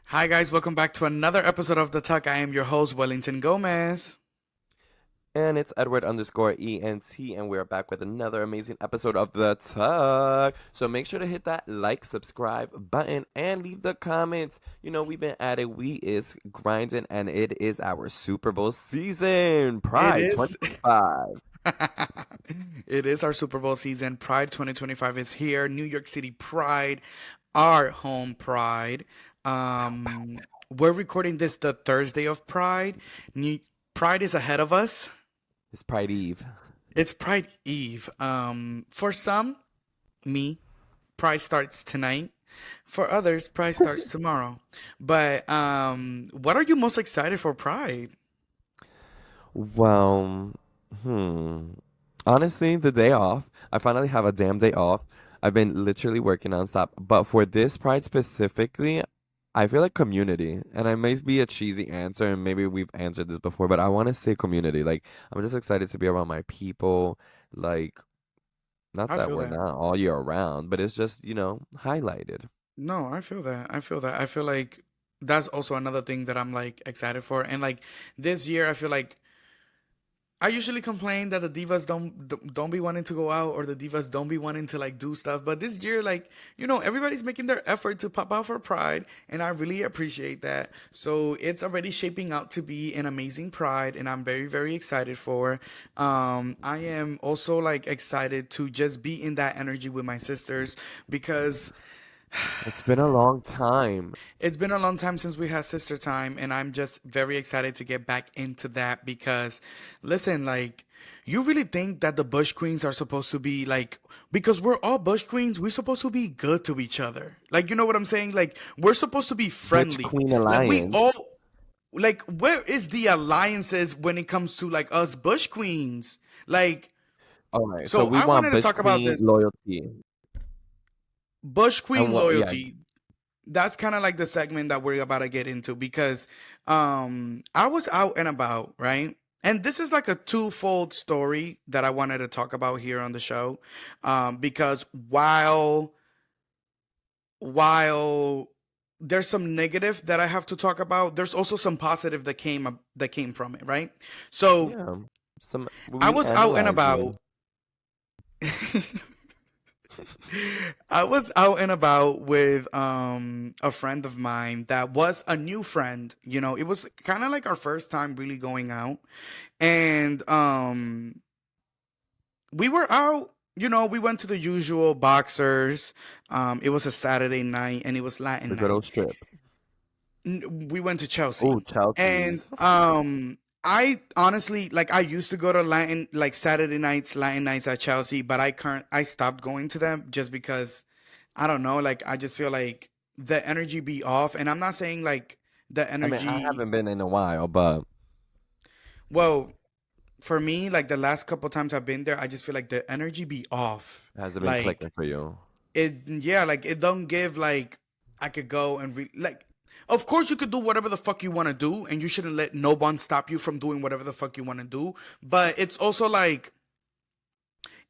Hi, guys. Welcome back to another episode of The Tuck. I am your host, Wellington Gomez. And it's Edward underscore ENT, and we're back with another amazing episode of The Tug. So make sure to hit that like, subscribe button, and leave the comments. We've been at it. We is grinding, and it is our Super Bowl season. It Pride is. 2025. It is our Super Bowl season. Pride 2025 is here. New York City Pride, our home Pride. We're recording this the Thursday of Pride. Pride is ahead of us. It's Pride Eve. It's Pride Eve. For some, me, Pride starts tonight. For others, Pride starts tomorrow. But what are you most excited for Pride? Well, hmm. Honestly, the day off. I finally have a damn day off. I've been literally working nonstop. But for this Pride specifically, I feel like community. And I may be a cheesy answer, and maybe we've answered this before, but I want to say community. Like, I'm just excited to be around my people. Like, not I that feel we're that. not all year round, but it's just, highlighted. No, I feel that. I feel that. I feel like that's also another thing that I'm like excited for. And like this year, I feel like I usually complain that the divas don't be wanting to go out or the divas don't be wanting to like do stuff. But this year, like everybody's making their effort to pop out for Pride, and I really appreciate that. So it's already shaping out to be an amazing Pride, and I'm very very excited for. I am also like excited to just be in that energy with my sisters because It's been a long time. it's been a long time since we had sister time, and I'm just very excited to get back into that because, listen, like, you really think that the Bush Queens are supposed to be like, because we're all Bush Queens, we're supposed to be good to each other. Like, you know what I'm saying? Like, we're supposed to be Butch friendly. Queen Like, we Alliance. all, like, where is the alliances when it comes to like us Bush Queens? Like, All right, so so we I want wanted to Butch talk about Queen this loyalty. Bush And Queen what, yeah, loyalty. That's kind of like the segment that we're about to get into because I was out and about, right? And this is like a twofold story that I wanted to talk about here on the show. Because while there's some negative that I have to talk about, there's also some positive that came from it, right? So yeah. Some I we was out and analyze about. you. I was out and about with a friend of mine that was a new friend. It was kind of like our first time really going out. And we were out, we went to the usual boxers. It was a Saturday night and it was Latin The good night. old strip. We went to Oh, Chelsea. And Chelsea's. I honestly like I used to go to Latin like Saturday nights, Latin nights at Chelsea, but I stopped going to them just because I don't know, like I just feel like the energy be off, and I'm not saying like the I mean, I energy. haven't been in a while, but Well, for me, like the last couple times I've been there, I just feel like the energy be off. has it been Like clicking for you? yeah, like it don't give like I could go and like. Of course, you could do whatever the fuck you want to do, and you shouldn't let no one stop you from doing whatever the fuck you want to do. But it's also like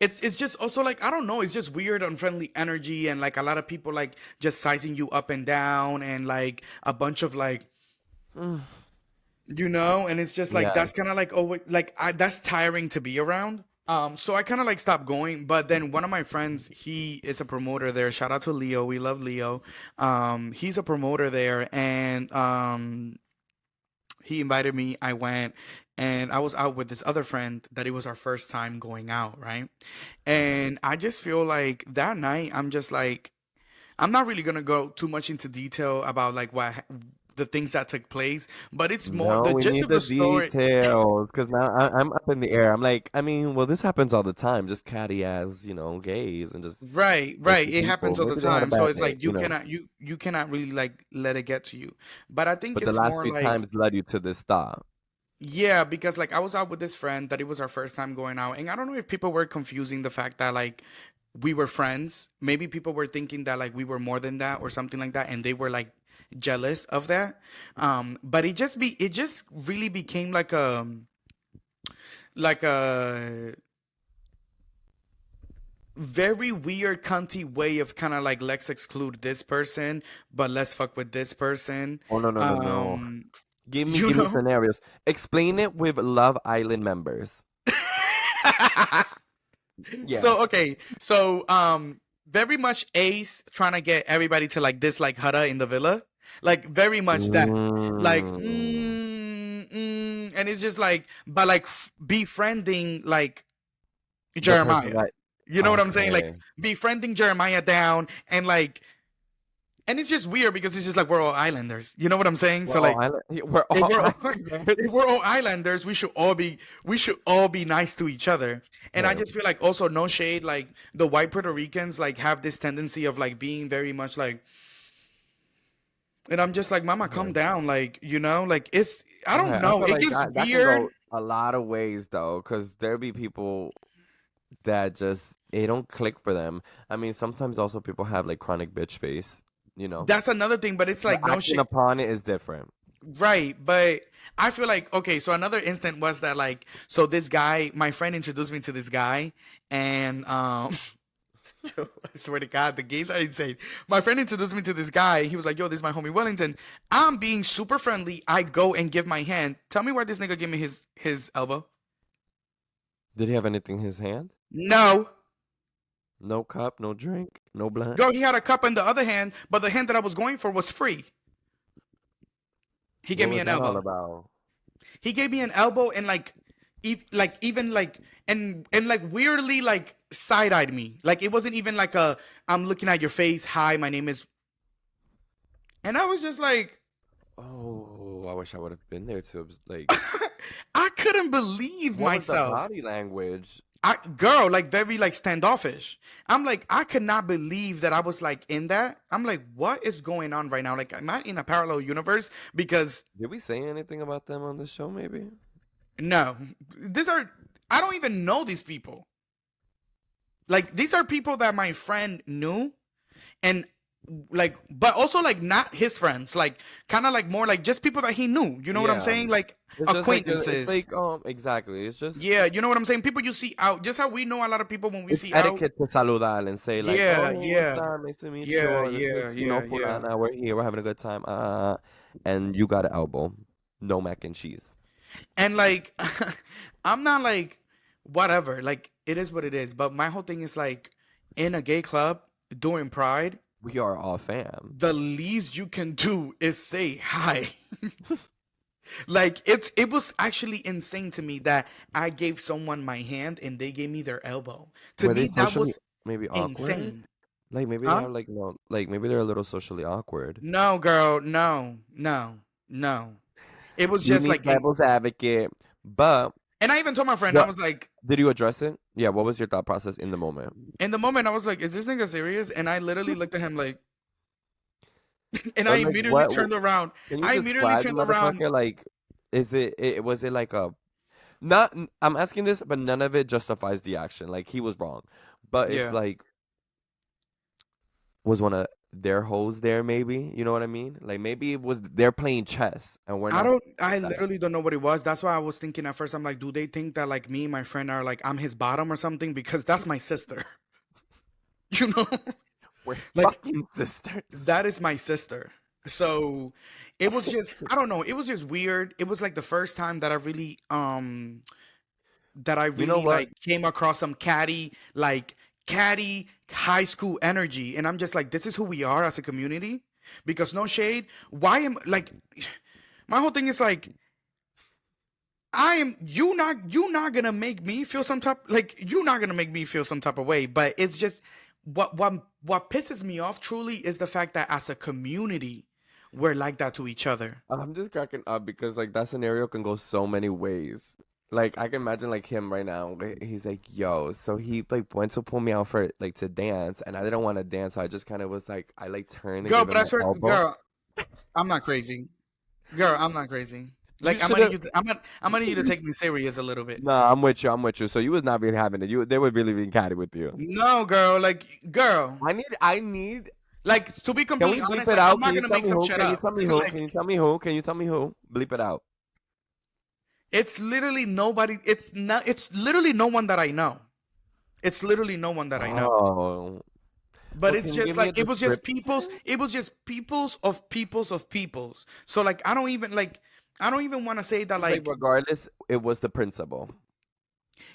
it's just also like I don't know, it's just weird unfriendly energy and like a lot of people like just sizing you up and down and like a bunch of like Mm. and it's just like Yes. that's kind of like oh like that's tiring to be around. So I kind of like stopped going, but then one of my friends, he is a promoter there. Shout out to Leo, we love Leo. He's a promoter there, and he invited me. I went, and I was out with this other friend that it was our first time going out, right? And I just feel like that night, I'm just like, I'm not really gonna go too much into detail about like the things that took place, but it's more No, the we gist need of the the story. details because now I'm up in the air. I'm like, I mean, well, this happens all the time. Just catty as, gays and just Right, right. bitchy It people. happens all the Maybe they had a time. So bad it's day, like you cannot really like let it get to you. But I think but the it's last more few like times led you to this stop. yeah, because like I was out with this friend that it was our first time going out, and I don't know if people were confusing the fact that like we were friends. Maybe people were thinking that like we were more than that or something like that, and they were like jealous of that. But it just really became like a very weird cunty way of kind of like let's exclude this person, but let's fuck with this person. Oh no no no no. Um, you Give me know. scenarios. Explain it with Love Island members. Yeah. So okay, so very much Ace trying to get everybody to like this like Hada in the villa, like very much that, like Mm. and it's just like but like befriending like The person Jeremiah. that You know what I'm saying? Like okay. befriending Jeremiah down and like, and it's just weird because it's just like we're all islanders. You know what I'm saying? We're So all like island. We're if all we're all, if islanders. we're all islanders, we should all be nice to each other. And I Right. just feel like also no shade, like the white Puerto Ricans like have this tendency of like being very much like, and I'm just like, Mama, calm Okay. down, like you know, like it's I Okay. don't I know, feel it like gets that can weird. go a lot of ways though, because there be people that just it don't click for them. I mean, sometimes also people have like chronic bitch face, you know. That's another thing, but it's But like no acting shit. upon it is different. Right, but I feel like okay, so another instant was that like so this guy, my friend introduced me to this guy and yo, I swear to God, the gays are insane. My friend introduced me to this guy. He was like, "Yo, this is my homie Wellington." I'm being super friendly. I go and give my hand. Tell me why this nigga gave me his elbow. Did he have anything in his hand? No. No cup, no drink, no blunt. Girl, he had a cup in the other hand, but the hand that I was going for was free. He gave What me was an that all elbow. about? He gave me an elbow and like like even like and like weirdly like side-eyed me. Like it wasn't even like a I'm looking at your face. Hi, my name is, and I was just like Oh, I wish I would have been there to like. I couldn't believe What was the myself. body language? Girl, like very like standoffish. I'm like, I could not believe that I was like in that. I'm like, what is going on right now? Like, am I in a parallel universe? Because Did we say anything about them on the show? Maybe. no, these are I don't even know these people. Like these are people that my friend knew, and like, but also like not his friends. Like kind of like more like just people that he knew. You know what I'm Yeah. saying? Like It's just like it's acquaintances. like exactly. It's just Yeah, you know what I'm saying? People you see out. Just how we know a lot of people when we it's see out. etiquette to saludar and say like, Yeah, "Oh, hey, what's yeah, up? Nice to meet you. yeah, Or this yeah, is, yeah, yeah. fulana. We're here. We're having a good time. And you got an elbow. No mac and cheese. And like, I'm not like, whatever. Like, it is what it is. But my whole thing is like, in a gay club during Pride, We are all fam. the least you can do is say hi. Like, it was actually insane to me that I gave someone my hand and they gave me their elbow. To Were they me, that socially was maybe awkward? insane. Like maybe they Huh? have like no, like maybe they're a little socially awkward. No, girl, no, no, no. It was You just need like, devil's advocate, but and I even told my friend, I what was like, did you address it? Yeah, what was your thought process in the moment? in the moment, I was like, is this nigga serious? And I literally looked at him like, and I Or like immediately what? turned around. Can you I immediately describe the turned around. motherfucker? Like, is it was it like a not? I'm asking this, but none of it justifies the action. Like he was wrong, but it's Yeah. like was one of their hoes there? Maybe you know what I mean? Like maybe it was they're playing chess and we're not. I That. literally don't know what it was. That's why I was thinking at first, I'm like, do they think that like me and my friend are like, I'm his bottom or something? Because that's my sister. You know? We're Like, fucking sisters. that is my sister. So it was just, I don't know. It was just weird. It was like the first time that I You know really what? like came across some catty high school energy. And I'm just like, this is who we are as a community. Because no shade. Why am like my whole thing is like I am you not gonna make me feel some type like you're not gonna make me feel some type of way. But it's just what pisses me off truly is the fact that as a community we're like that to each other. I'm just cracking up because like that scenario can go so many ways. Like I can imagine like him right now. He's like, "Yo," so he like went to pull me out for like to dance, and I didn't want to dance, so I just kind of was like, I like turned and Girl, gave but him I my swear, elbow. girl, I'm not crazy. Girl, I'm not crazy. You Like should have. I'm gonna need you to take me serious a little bit. No, I'm with you. I'm with you. So you was not really having it. They were really being catty with you. No, girl, like girl, I need. like to be Can we completely bleep honest, it like I'm out? Can not you gonna tell make me some who? shit Can you up. tell me who? Can you Like tell me who? Can you tell me who? Bleep it out. it's literally nobody. It's not. It's literally no one that I know. It's literally no one that I know. Oh, But well, it's can you just give me a like description? it was just peoples of peoples of peoples. So like I don't even want to say that It's like like regardless, it was the principal.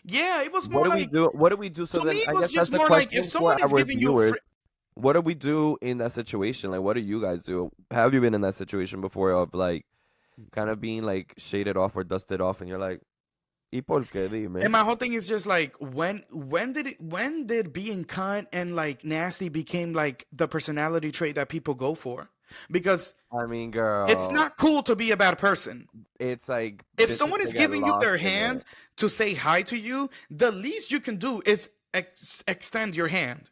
yeah, it was What more do we like do? What do we do? So to me then, it I was guess that's just the more like if question someone for is our giving you viewers. What do we do in that situation? Like, what do you guys do? Have you been in that situation before of like kind of being like shaded off or dusted off, and you're like, ¿Y por qué? and Dime. my whole thing is just like when did being kind and like nasty became like the personality trait that people go for? Because I mean, it's girl, not cool to be a bad person. it's like If bitches someone to is get giving you lost their in it. hand to say hi to you, the least you can do is extend your hand.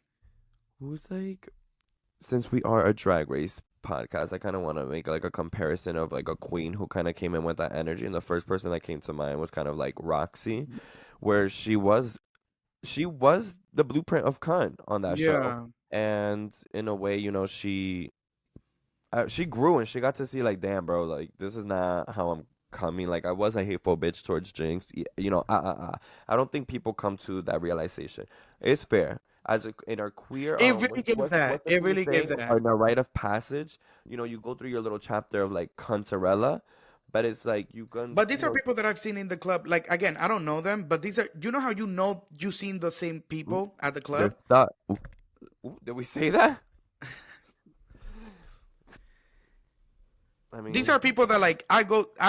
Who's like, since we are a drag race podcast, I kind of want to make like a comparison of like a queen who kind of came in with that energy, and the first person that came to mind was kind of like Roxy, where she was the blueprint of cunt on that show, Yeah. and in a way, she grew and she got to see like, damn, bro, like this is not how I'm coming. Like I was a hateful bitch towards Jinx. I don't think people come to that realization. It's fair. As in our queer, It really what's gives what's that. what's the It queen really gives saying? that. Our rite of passage. You go through your little chapter of like cuntarella, but it's like you can, But these are people that I've seen in the club. Like again, I don't know them, but these are you know how you know you've seen the same Ooh, people at the they're club? stuck. Ooh, ooh, did we say that? I These mean, are people that like I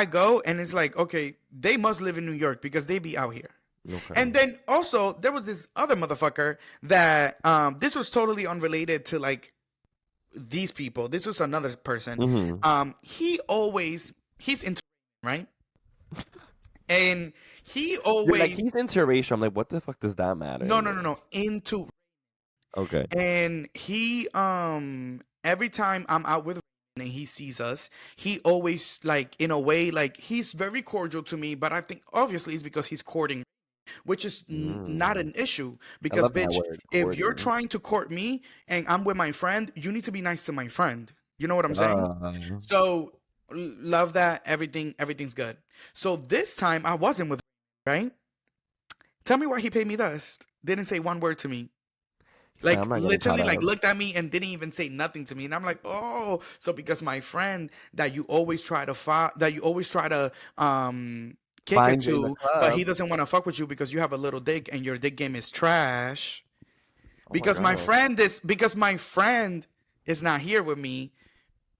go and it's like, okay, they must live in New York because they be out here. okay. And then also there was this other motherfucker that this was totally unrelated to like these people. This was another person. Mm-hmm. He's into right? And he You're like, always he's interracial. I'm like, what the fuck does that no matter? no no no into Okay. and he every time I'm out with and he sees us, he always like in a way like he's very cordial to me, but I think obviously it's because he's courting, which is not Mm. an issue I because love that bitch, word, if you're courting. trying to court me and I'm with my friend, you need to be nice to my friend. You know what I'm saying? Uh, So love that everything's good. So this time I wasn't with right? Tell me why he paid me dust. Didn't say one word to me. he said, I'm Like not getting caught literally like up. looked at me and didn't even say nothing to me. And I'm like, "Oh, so because my friend that you always try to kick it Find you in the to, but he club. doesn't want to fuck with you because you have a little dick and your dick game is trash. Oh my God. Because my friend is not here with me,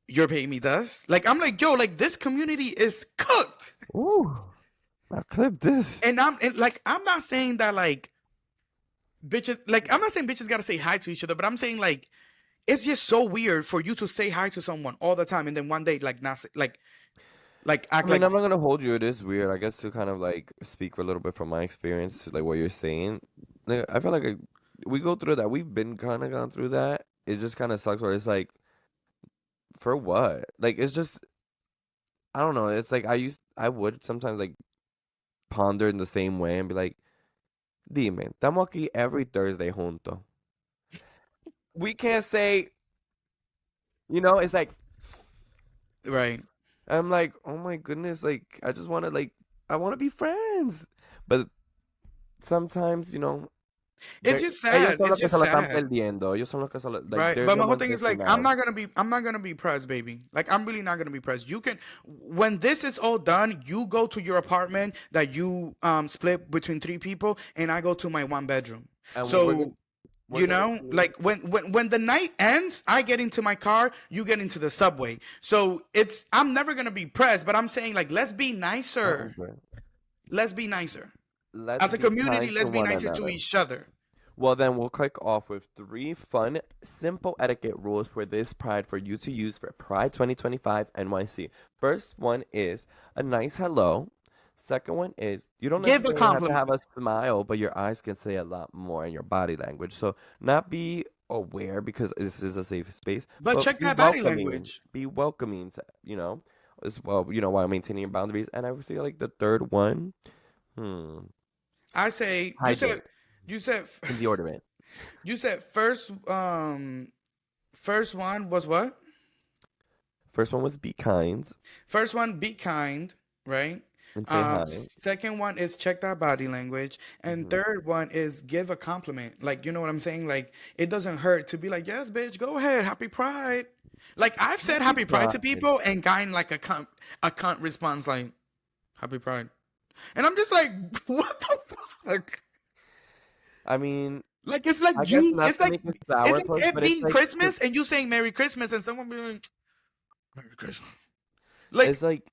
you're paying me dust." Like I'm like, "Yo, like this community is cooked." Ooh, now clip this. And like I'm not saying that like bitches like I'm not saying bitches got to say hi to each other, but I'm saying like it's just so weird for you to say hi to someone all the time and then one day like not like I act mean, like I'm not gonna hold you. It is weird. I guess to kind of like speak a little bit from my experience, like what you're saying. Like, I feel like we go through that. We've been kind of gone through that. It just kind of sucks where it's like, for what? Like, it's just, I don't know. It's like I would sometimes like ponder in the same way and be like, dime, estamos aquí every Thursday junto. We can't say, it's like, right. I'm like, oh my goodness, like, I just want to, like, I want to be friends. But sometimes, It's they're, just ellos sad. son It's los que se just lo están sad. perdiendo. Ellos son los que like, Right. they're But the my whole ones thing is missing like out. I'm not gonna be pressed, baby. Like I'm really not gonna be pressed. You can when this is all done, you go to your apartment that you split between three people and I go to my one bedroom. And So we're you gonna know, see. like when the night ends, I get into my car, you get into the subway. So it's I'm never gonna be pressed, but I'm saying like let's be nicer. Okay. Let's be nicer. Let's As a be community, kind to let's be one nicer to another. each other. Well, then we'll kick off with three fun, simple etiquette rules for this Pride for you to use for Pride 2025 NYC. First one is a nice hello. Second one is you don't Give a necessarily have to compliment. have a smile, but your eyes can say a lot more in your body language. So not be aware because this is a safe space, But but check be that body welcoming. language. Be welcoming to, as well, while maintaining your boundaries. And I would feel like the third one, hmm, I say hydrate you said and deodorant. you said first one was what? First one was be kind. First one be kind, right? And say hi. Second one is check that body language. And Hmm. third one is give a compliment. Like, you know what I'm saying? Like, it doesn't hurt to be like, yes, bitch, go ahead. Happy Pride. Like, I've said Happy happy Pride to Pride. people and gotten like a cunt response like, happy Pride. And I'm just like, what the fuck? I mean, Like, it's like I guess you, not to make a it's sour like puss, it but it's being like Christmas and you saying Merry Christmas and someone being like, Merry Christmas. it's Like, like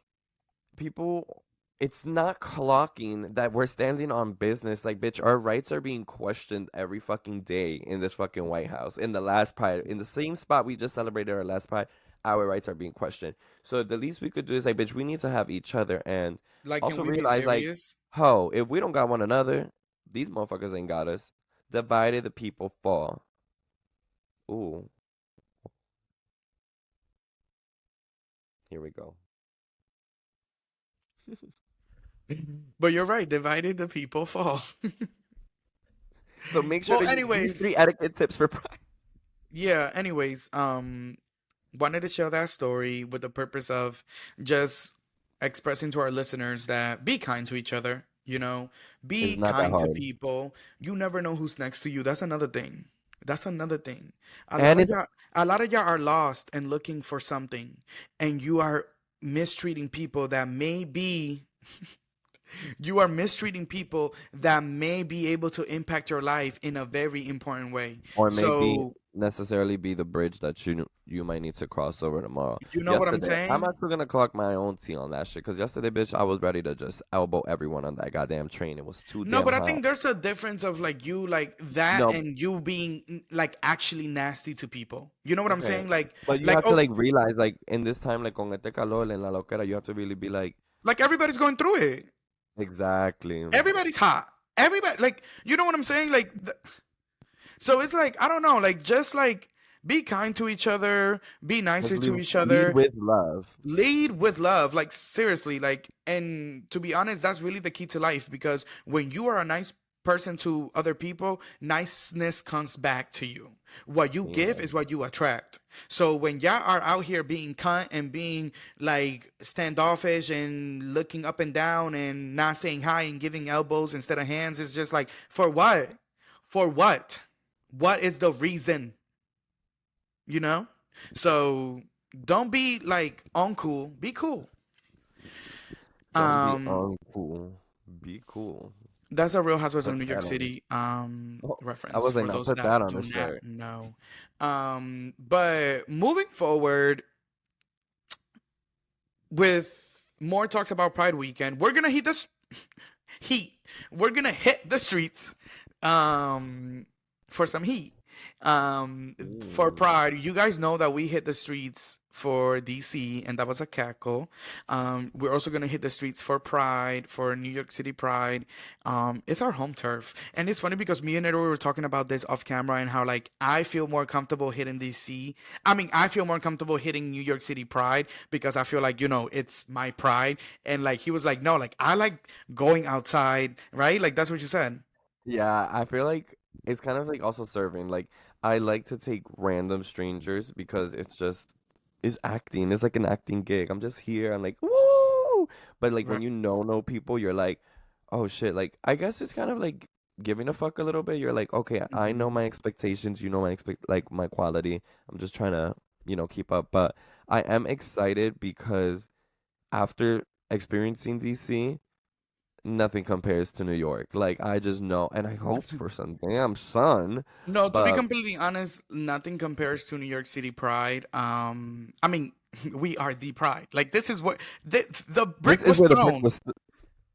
people, it's not clocking that we're standing on business. Like, bitch, our rights are being questioned every fucking day in this fucking White House. In the last Pride, in the same spot we just celebrated our last Pride, our rights are being questioned. So the least we could do is like, bitch, we need to have each other and can also we be realize like, serious? ho, if we don't got one another, these motherfuckers ain't got us. Divided the people fall. Ooh, here we go. But you're right, divided the people fall. So make sure Well, to use these anyways, 3 etiquette tips for Pride. yeah, anyways, wanted to share that story with the purpose of just expressing to our listeners that be kind to each other, It's be not that kind to hard. people. You never know who's next to you. That's another thing. That's another thing. A lot And of it's y'all, a lot of y'all are lost and looking for something, and you are mistreating people that may be you are mistreating people that may be able to impact your life in a very important way. or maybe So, necessarily be the bridge that you might need to cross over tomorrow. you know what I'm Yesterday, I'm saying? actually gonna clock my own tea on that shit because yesterday, bitch, I was ready to just elbow everyone on that goddamn train. It was too No, damn but I hot. think there's a difference of like you like that No, and you being like actually nasty to people. You know what I'm okay, saying? but you Like have to oh, like realize like in this time, like con este calor en la loquera, you have to really be like like everybody's going through it. exactly. Everybody's hot. Everybody like you know what I'm saying? So it's like I don't know, like just like be kind to each other, be Just nicer to each lead other, with love. lead with love, like seriously, like, and to be honest, that's really the key to life because when you are a nice person to other people, niceness comes back to you. What you give Yeah. is what you attract. So when y'all are out here being cunt and being like standoffish and looking up and down and not saying hi and giving elbows instead of hands, it's just like for what? For what? What is the reason? you know so don't be like uncool, be cool. Don't be um uncool. Be cool. that's a Real Housewives of Put New York that on. City Oh, I reference was like, for now those put that that on do the not shirt. know. But moving forward with more talks about Pride Weekend, we're gonna hit this heat. We're gonna hit the streets um for some heat. For Ooh. Pride, you guys know that we hit the streets for DC and that was a cackle. We're also gonna hit the streets for Pride, for New York City Pride. It's our home turf. And it's funny because me and Edo were talking about this off camera and how like I feel more comfortable hitting DC. I mean, I feel more comfortable hitting New York City Pride because I feel like, it's my pride. And like he was like, no, like I like going outside, right? Like that's what you said. Yeah, I feel like it's kind of like also serving. Like I like to take random strangers because it's acting. It's like an acting gig. I'm just here. I'm like, woo! But like when Right. you know people, you're like, oh shit. Like I guess it's kind of like giving a fuck a little bit. You're like, okay, I know Mhm. my expectations. You know my like my quality. I'm just trying to, keep up. But I am excited because after experiencing DC. Nothing compares to New York. Like I just know, and I hope for some damn sun. No, to be But completely honest, nothing compares to New York City Pride. I mean, we are the Pride. Like this is what the this brick is was where the brick thrown. was.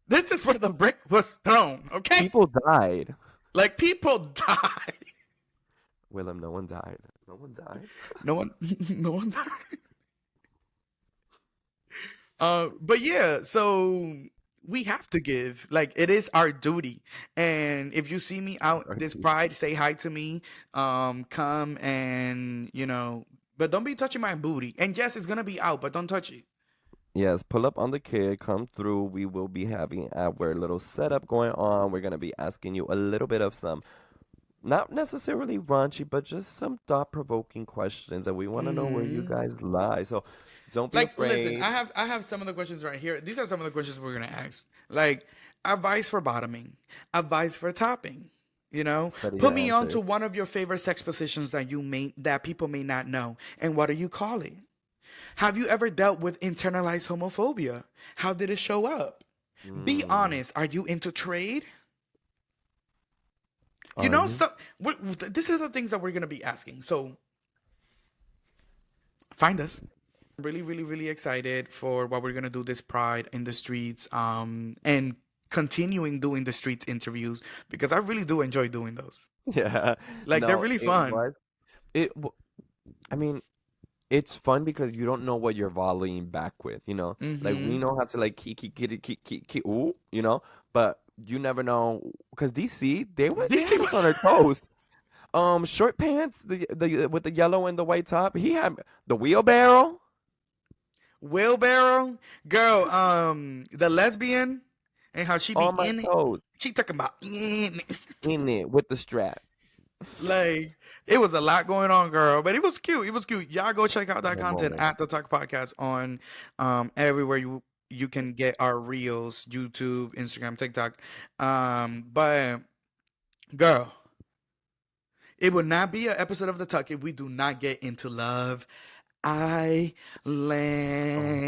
This is where the brick was thrown. Okay, People died. like people die. Willem, no one died. No one died. No one, no one died. But yeah, so we have to give. Like it is our duty. And if you see me out Sorry, this dude. Pride, say hi to me. Come and but don't be touching my booty. And yes, it's gonna be out, but don't touch it. Yes, pull up on the kid, come through. We will be having our little setup going on. We're gonna be asking you a little bit of some not necessarily raunchy, but just some thought-provoking questions, and we want to know where you Hmm. guys lie. So don't be Like, listen, afraid. I have some of the questions right here. These are some of the questions we're gonna ask. Like, advice for bottoming, advice for topping. You know, Study put your me on to answers. one of your favorite sex positions that people may not know, and what do you call it? Have you ever dealt with internalized homophobia? How did it show up? Be Mm, honest. Are you into trade? You are know, you? so this is the things that we're gonna be asking. So find us. Really, really, really excited for what we're gonna do this Pride in the streets, and continuing doing the streets interviews because I really do enjoy doing those. Yeah. Like they're No, really it fun. was. It. I mean, it's fun because you don't know what you're volleying back with, you know? Like Mm-hmm. we know how to like keep ooh, you know, but you never know because DC they DC had us on was our toes. Short pants, the with the yellow and the white top. He had the wheelbarrow. wheelbarrow girl. The lesbian and how she be On my in it. toes She talking about in it. in it with the strap. Like it was a lot going on, girl, but it was cute. It was cute. Y'all go check out that The content moment. at the Talk Podcast on everywhere you can get our reels, YouTube, Instagram, TikTok. But girl, it would not be an episode of the Talk if we do not get into Love Oh,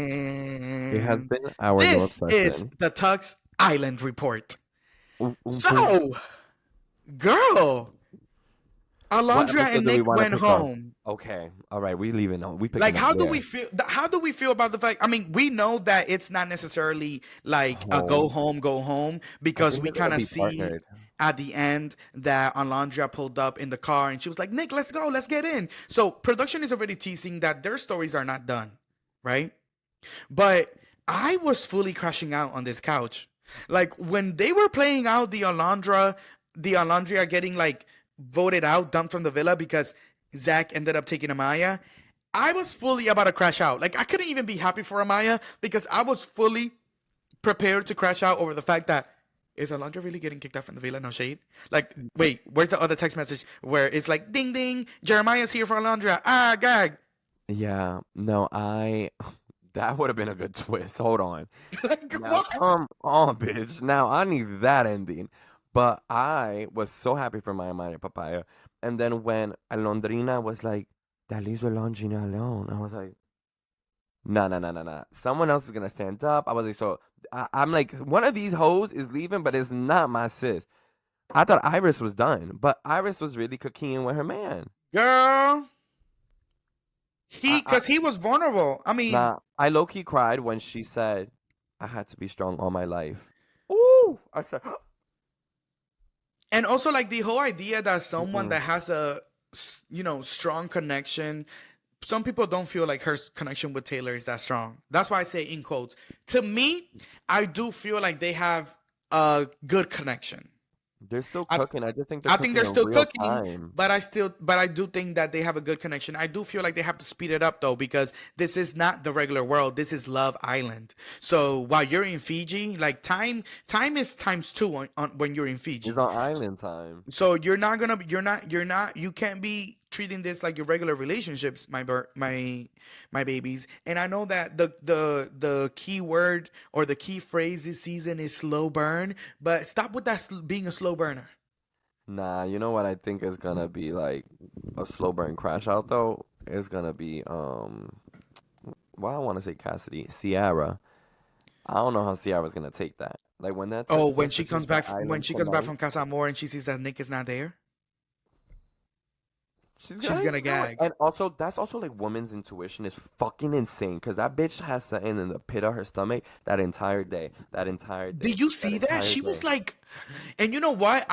it has Island. been our new This is obsession. the Tux Island Report. Please, So, girl, what Alondra episode and do we Nick want to went pick up? home. Okay, all right, we leaving on. We Like, picking up where? how do we feel about the fact? I mean, we know that it's not necessarily like a Home. go home, I because think we they're gonna kind of be see partnered. at the end that Alondra pulled up in the car and she was like, Nick, let's go, let's get in. So production is already teasing that their stories are not done, right? But I was fully crashing out on this couch. Like when they were playing out the Alondra getting like voted out, dumped from the villa because Zach ended up taking Amaya. I was fully about to crash out. Like I couldn't even be happy for Amaya because I was fully prepared to crash out over the fact that is Alondra really getting kicked out from the villa? No shade. Like, wait, where's the other text message where it's like, ding ding, Jeremiah's here for Alondra. Ah, gag. Yeah, no, I that would have been a good twist. Hold on. Like, Now what? come on, bitch. Now I need that ending. But I was so happy for my Maya Papaya. And then when Alondrina was like, that leaves Alondrina alone. I was like, no, no, no, no, no. Someone else is gonna stand up. I was like, so I'm like, one of these hoes is leaving, but it's not my sis. I thought Iris was done, but Iris was really cooking with her man. Girl, I, I because he was vulnerable. I mean, Nah, I low key cried when she said, I had to be strong all my life. Ooh, I said, and also like the whole idea that someone mm-mm. that has a, strong connection, some people don't feel like her connection with Taylor is that strong. That's why I say in quotes. To me, I do feel like they have a good connection. They're still I, cooking. I just think they're I think cooking they're in still real cooking, time. but I do think that they have a good connection. I do feel like they have to speed it up though, because this is not the regular world. This is Love Island. So while you're in Fiji, like time is times two on when you're in It's Fiji. on island time. So you're not you can't be treating this like your regular relationships, my babies. And I know that the key word or the key phrase this season is slow burn, but stop with that being a slow burner. Nah, you know what I think is gonna be like a slow burn crash out though? It's gonna be well, I wanna say Cassidy, Sierra. I don't know how Sierra's gonna take that. Like when that Oh, text message is the when island she comes back tonight. from Casa Amor and she sees that Nick is not there, She's she's gonna gonna do it. gag. And also, that's also like woman's intuition is fucking insane because that bitch has something in the pit of her stomach that entire day. That entire day. Did you That see that? entire She was day. like, and you know what?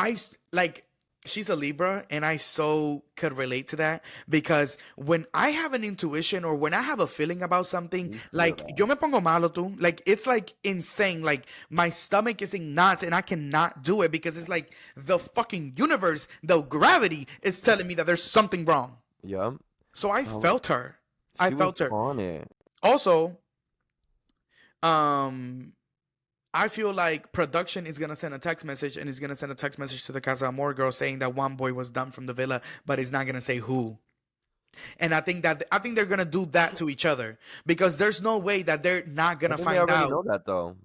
Like, she's a Libra, and I so could relate to that because when I have an intuition or when I have a feeling about something, You feel like yo that. me pongo malo tú, like it's like insane. Like my stomach is in knots, and I cannot do it because it's like the fucking universe, the gravity is telling me that there's something wrong. Yup. So I I was, felt her. I she was felt her. on it. Also, um I feel like production is gonna send a text message and is gonna send a text message to the Casa Amor girl saying that one boy was dumped from the villa, but it's not gonna say who. And I think they're gonna do that to each other because there's no way that they're not I gonna think they find already out know that though.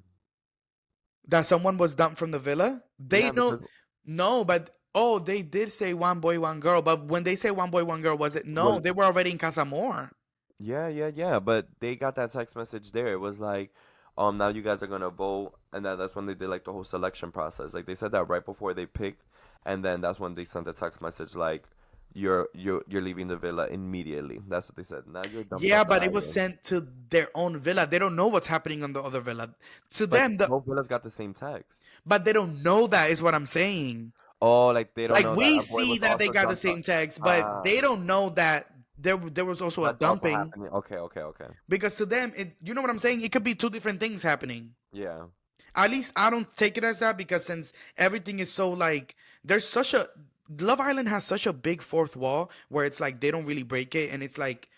that someone was dumped from the villa. They Yeah, know, because no, but oh, they did say one boy, one girl. But when they say one boy, one girl, was it no? well, They were already in Casa Amor. yeah. But they got that text message there. It was like, now you guys are gonna vote, and that's when they did like the whole selection process. Like they said that right before they picked, and then that's when they sent the text message like, you're leaving the villa immediately. That's what they said. Now you're dumped Yeah, off the but it was island. sent to their own villa. They don't know what's happening on the other villa. To But them, the both villas got the same text. but they don't know that is what I'm saying. Oh, like they don't Like know that we a boy see was that they also got the dumped on. same text, but Ah, they don't know that there was also a that's also dumping happening. Okay. because to them, you know what I'm saying? It could be two different things happening. Yeah. At least I don't take it as that because since everything is so like there's such a Love Island has such a big fourth wall where it's like they don't really break it, and it's like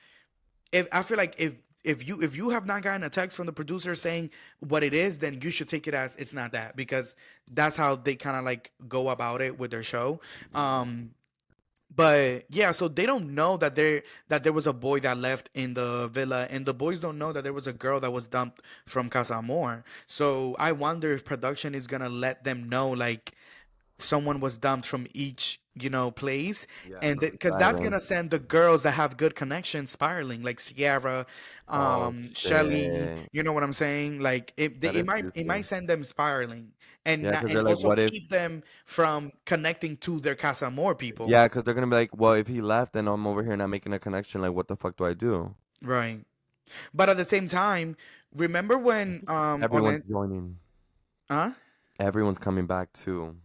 if I feel like if you have not gotten a text from the producer saying what it is, then you should take it as it's not that because that's how they kind of like go about it with their show. Um, but yeah, so they don't know that there was a boy that left in the villa, and the boys don't know that there was a girl that was dumped from Casa Amor. So I wonder if production is gonna let them know like someone was dumped from each place, Yeah, and from each because that's island. gonna send the girls that have good connections spiraling, like Sierra, Oh Shelly. shit. You know what I'm saying? Like That it is might juicy. send them spiraling, and Yeah, because and they're like, also what if? keep them from connecting to their Casa Amor people. Yeah, because they're gonna be like, well, if he left and I'm over here not making a connection, like, what the fuck do I do? Right. But at the same time, remember when on Everyone's it, joining. huh? Everyone's coming back too.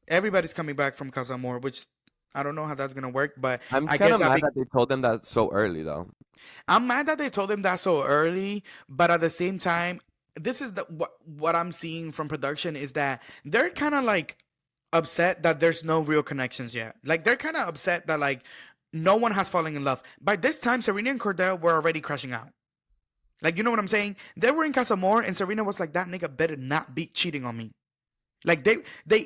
Everybody's coming back from Casa Amor, which I don't know how that's gonna work, but I'm I kind guess of that mad that they told them that so early, though. I'm mad that they told him that so early, but at the same time, this is what I'm seeing from production is that they're kind of like upset that there's no real connections yet. Like they're kind of upset that like no one has fallen in love. By this time, Serena and Cordell were already crashing out. Like you know what I'm saying? They were in Casamore, and Serena was like, "That nigga better not be cheating on me." Like they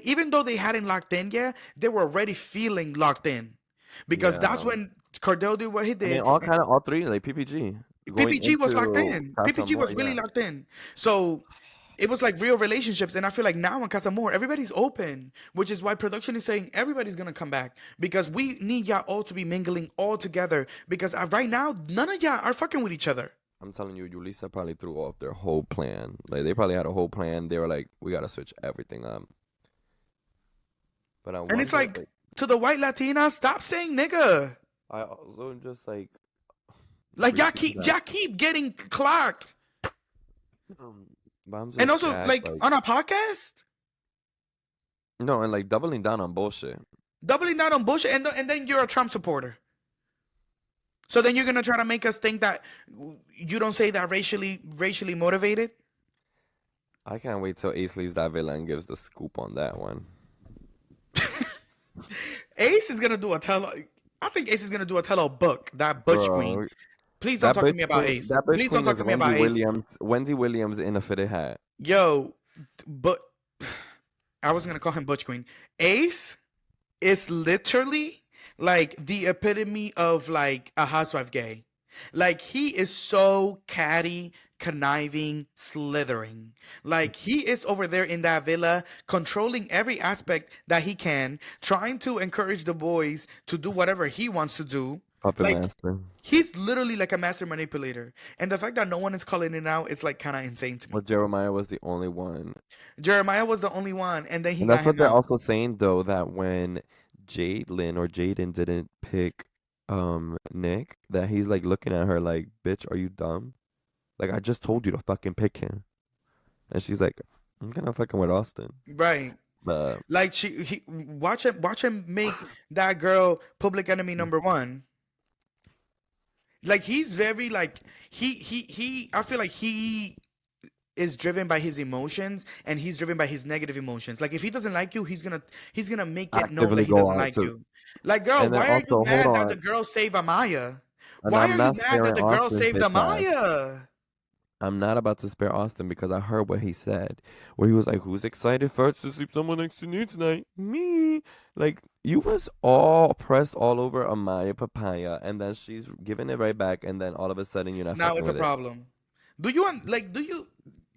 even though they hadn't locked in yet, they were already feeling locked in because that's Yeah. when Cordell did what he I mean, did. all three, like PPG, going PPG was locked into in. Casa PPG Amor, was really yeah. locked in. So it was like real relationships. And I feel like now in Casamore, everybody's open, which is why production is saying everybody's going to come back because we need y'all all to be mingling all together because right now, none of y'all are fucking with each other. I'm telling you, Yulisa probably threw off their whole plan. Like, they probably had a whole plan. They were like, we gotta switch everything up. But I And it's wonder, like, like, to the white Latina, stop saying nigga. I also just, like, Like appreciate that. y'all keep getting clocked. But I'm And just also gagged, like like, on a podcast, no, and like doubling down on bullshit. doubling down on bullshit, and then you're a Trump supporter. So then you're gonna try to make us think that you don't say that racially motivated. I can't wait till Ace leaves that villa and gives the scoop on that one. Ace is gonna do a tell. I think Ace is gonna do a tell book. That Butch Queen. Bro, Please don't talk to me about Ace. that bitch Please don't queen talk is to me about Ace. Wendy Williams in a fitted hat. Yo, but I was gonna call him Butch Queen. Ace is literally like the epitome of like a housewife gay. Like he is so catty, conniving, slithering. Like he is over there in that villa, controlling every aspect that he can, trying to encourage the boys to do whatever he wants to do. Puppet Like master. he's literally like a master manipulator. And the fact that no one is calling it out is like kind of insane to Well, me. Jeremiah was the only one. Jeremiah was the only one, and then he And got that's what him they're out. also saying though, that when Jaden or Jaden didn't pick Nick, that he's like looking at her like, bitch, are you dumb? Like, I just told you to fucking pick him. And she's like, I'm gonna fucking with Austin. Right. But Like watch him make that girl public enemy number one. Like he's very like he I feel like he is driven by his emotions and he's driven by his negative emotions. Like if he doesn't like you, he's gonna make it known that actively he go doesn't out like to, you. Like girl, and then why are you also, hold mad that the on, girl saved Amaya? and Why I'm are you not mad that sparing the girl Austin's saved bitch ass. Amaya? I'm not about to spare Austin because I heard what he said, where he was like, "Who's excited first to sleep someone next to me tonight? Me." Like you was all pressed all over Amaya Papaya, and then she's giving it right back, and then all of a sudden you're not Now fucking it's a with it. problem. Do you want like do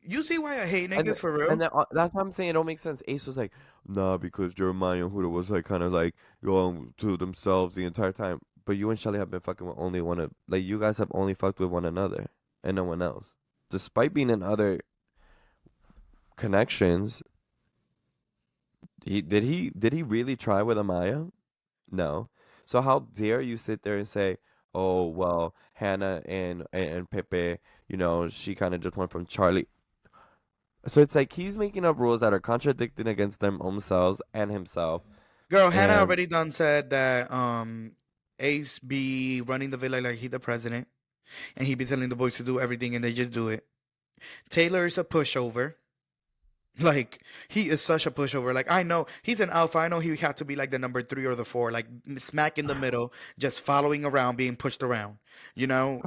you see why I hate And niggas for and real? then that's why I'm saying it don't make sense. Ace was like, "Nah," because Jeremiah and Huda was like kind of like going to themselves the entire time. But you and Shelly have been fucking with only one of like you guys have only fucked with one another and no one else. Despite being in other connections, he really try with Amaya? No. So how dare you sit there and say, "Oh well, Hannah and Pepe, she kind of just went from Charlie." So it's like he's making up rules that are contradicting against them own selves and himself. Girl, Hannah And already done said that Ace be running the villa like he the president, and he be telling the boys to do everything and they just do it. Taylor is a pushover. Like he is such a pushover. Like I know he's an alpha. I know he had to be like the number three or the four, like smack in the middle, just following around, being pushed around. You know.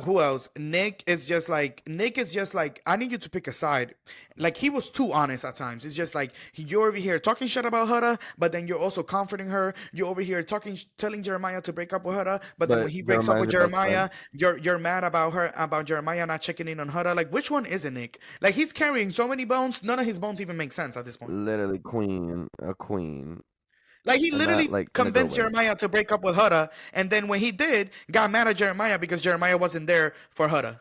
Who else? Nick is just like I need you to pick a side. Like he was too honest at times. It's just like you're over here talking shit about Huda, but then you're also comforting her. You're over here telling Jeremiah to break up with Huda, but then when but he breaks up Jeremiah's with your best Jeremiah, friend. you're mad about her about Jeremiah not checking in on Huda. Like which one is it, Nick? Like he's carrying so many bones, none of his bones even make sense at this point. Literally queen, a queen. Like he And not literally like in a good convinced way. Jeremiah to break up with Huda, and then when he did, got mad at Jeremiah because Jeremiah wasn't there for Huda.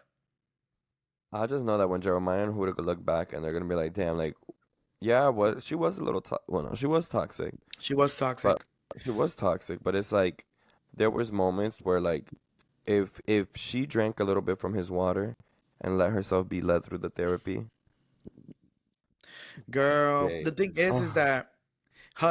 I just know that when Jeremiah and Huda could look back and they're gonna be like, damn, like, yeah, she was a little well, no, she was toxic. She was But toxic. she was toxic, but it's like there was moments where like if she drank a little bit from his water and let herself be led through the therapy, Girl, they the thing is oh, that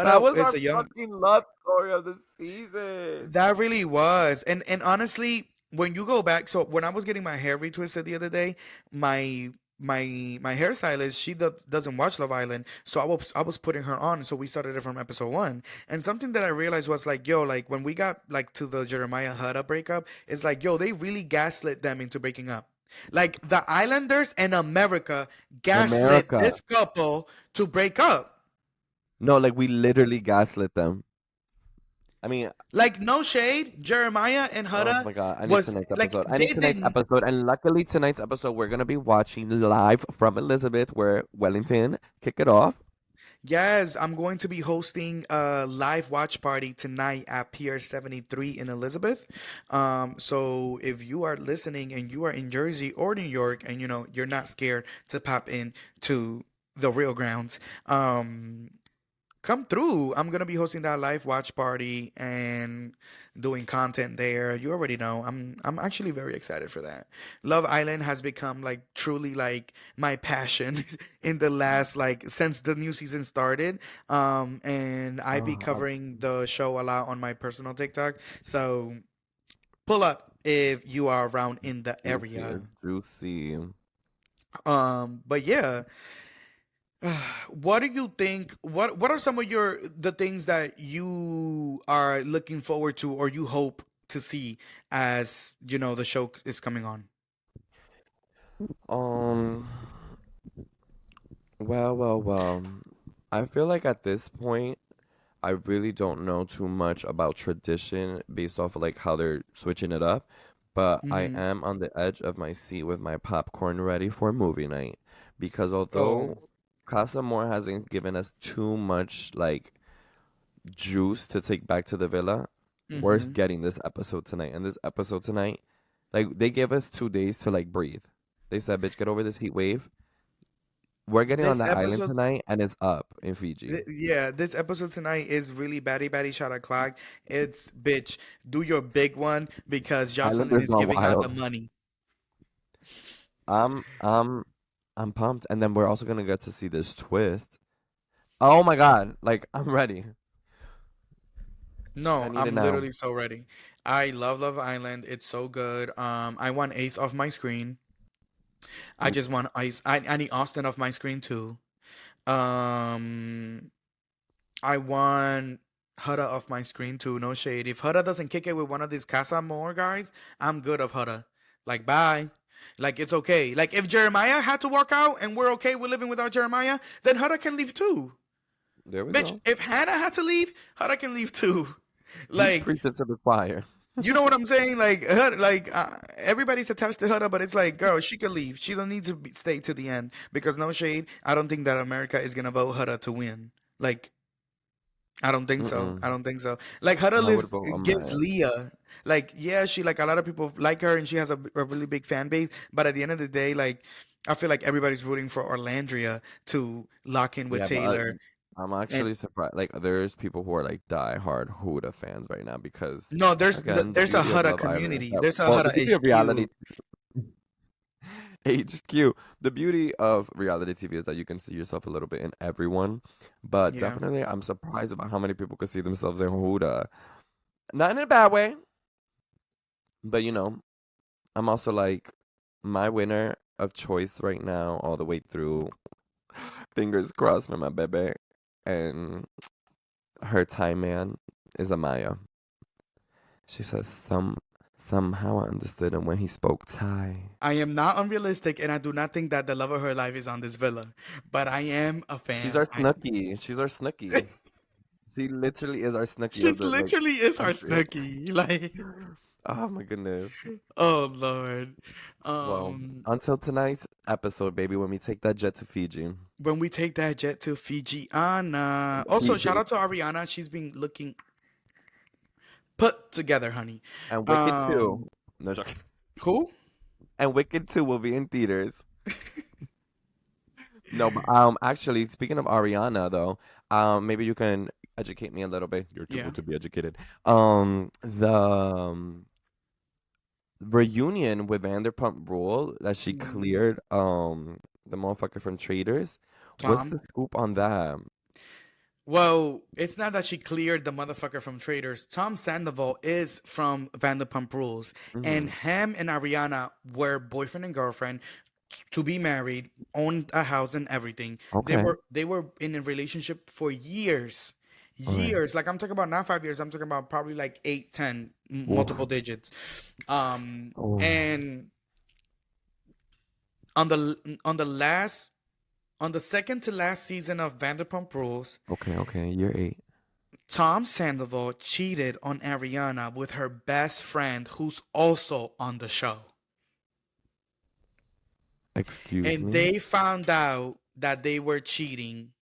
that Hada was is our a young. fucking love story of the season. That really was, and honestly, when you go back, so when I was getting my hair retwisted the other day, my my hairstylist doesn't watch Love Island, so I was putting her on, so we started it from episode one, and something that I realized was like, yo, like when we got like to the Jeremiah Hada breakup, it's like, yo, they really gaslit them into breaking up. Like the Islanders and America gaslit America. this couple to break up. No, like we literally gaslit them. I mean, Like no shade, Jeremiah and oh Hada my God, I need was tonight's like episode. I need they tonight's didn't. episode. And luckily, tonight's episode, we're going to be watching live from Elizabeth, where Wellington kick it off. Yes, I'm going to be hosting a live watch party tonight at Pier 73 in Elizabeth. So if you are listening and you are in Jersey or New York and you're not scared to pop in to the real grounds, come through. I'm gonna be hosting that live watch party and doing content there. You already know. I'm actually very excited for that. Love Island has become like truly like my passion in the last like since the new season started. And I be Oh, covering the show a lot on my personal TikTok. So pull up if you are around in the juicy, area. it's juicy. But yeah, what do you think? What are some of the things that you are looking forward to or you hope to see as the show is coming on? Um, well. I feel like at this point, I really don't know too much about tradition based off of like how they're switching it up, but I Hmm. am on the edge of my seat with my popcorn ready for movie night because Oh. although Casa More hasn't given us too much like juice to take back to the villa, we're Hmm. getting this episode tonight. And this episode tonight, like they gave us 2 days to like breathe. They said, "Bitch, get over this heat wave." We're getting on This that island episode, tonight, and it's up in Fiji. yeah, this episode tonight is really batty batty shot o'clock. It's bitch, do your big one because Jocelyn Islanders is gone giving out the wild. money. I'm I'm I'm pumped, and then we're also gonna get to see this twist. Oh my God! Like I'm ready. I No, need it I'm now. literally so ready. I love Love Island. It's so good. I want Ace off my screen. I Mm, just want Ice. I need Austin off my screen too. Um, I want Huda off my screen too. No shade. If Huda doesn't kick it with one of these Casa More guys, I'm good of Huda. Like, bye. Like, it's okay. Like, if Jeremiah had to walk out and we're okay with living without Jeremiah, then Huda can leave too. There we Bitch, go. if Hannah had to leave, Huda can leave too. He's Like, preaching to the choir. you know what I'm saying? Like, everybody's attached to Huda, but it's like, girl, she could leave. She don't need to stay to the end because no shade. I don't think that America is gonna vote Huda to win. Like, I don't think so. I Mm-mm. don't think so. Like, Huda I would lives vote on gives Maya. Leah. Like, yeah, she like a lot of people like her and she has a really big fan base. But at the end of the day, like, I feel like everybody's rooting for Orlandria to lock in with Yeah, but Taylor. I'm And actually surprised. Like, there's people who are like die-hard Huda fans right now because, no, again, the there's a beauty of Huda Love Island is community. that, There's a well, the Huda beauty of HQ. reality HQ, the beauty of reality TV is that you can see yourself a little bit in everyone. But Yeah. definitely, I'm surprised about how many people could see themselves in Huda. Not in a bad way, but I'm also like my winner of choice right now, all the way through. Fingers crossed for my baby. And her Thai man is Amaya. She says somehow I understood him when he spoke Thai. I am not unrealistic, and I do not think that the love of her life is on this villa. But I am a She's fan. our Snooki. She's our Snooki. She literally is our Snooki of She's the like literally is our country. Snooki. Like, Oh my goodness. oh Lord. Well, until tonight's episode, baby, when we take that jet to Fiji. When we take that jet to Fiji, Anna. Also, shout Fiji. out to Ariana. She's been looking put together, honey. And Wicked 2. Um, No joking. who? And Wicked 2 will be in theaters. No, but actually, speaking of Ariana though, maybe you can educate me a little bit. You're too Yeah. good to be educated. The reunion with Vanderpump Rule that she Mhm. cleared the motherfucker from Traders. What's Tom. the scoop on that? Well, it's not that she cleared the motherfucker from Traders. Tom Sandoval is from Vanderpump Rules, and Mm-hmm. him and Ariana were boyfriend and girlfriend to be married, owned a house and everything. They Okay. were in a relationship for years, All right. years. Like I'm talking about not 5 years. I'm talking about probably like 8, 10, multiple Oof. digits. Oh. And on the second to last season of Vanderpump Rules, Okay. Okay. Year 8. Tom Sandoval cheated on Ariana with her best friend, who's also on the show. Excuse And me. they found out that they were cheating,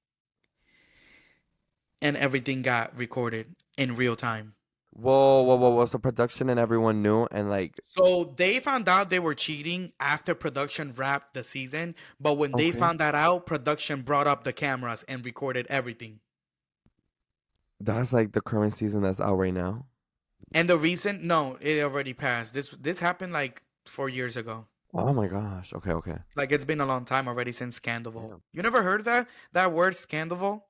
and everything got recorded in real time. Whoa, whoa, whoa, whoa. So production and everyone knew, and like, So they found out they were cheating after production wrapped the season, but when they okay, found that out, production brought up the cameras and recorded everything. that's like the current season that's out right now. And the reason, no, it already passed. This happened like 4 years ago. Oh my gosh. Okay, okay. Like it's been a long time already since Scandival. Damn. You never heard that word Scandival?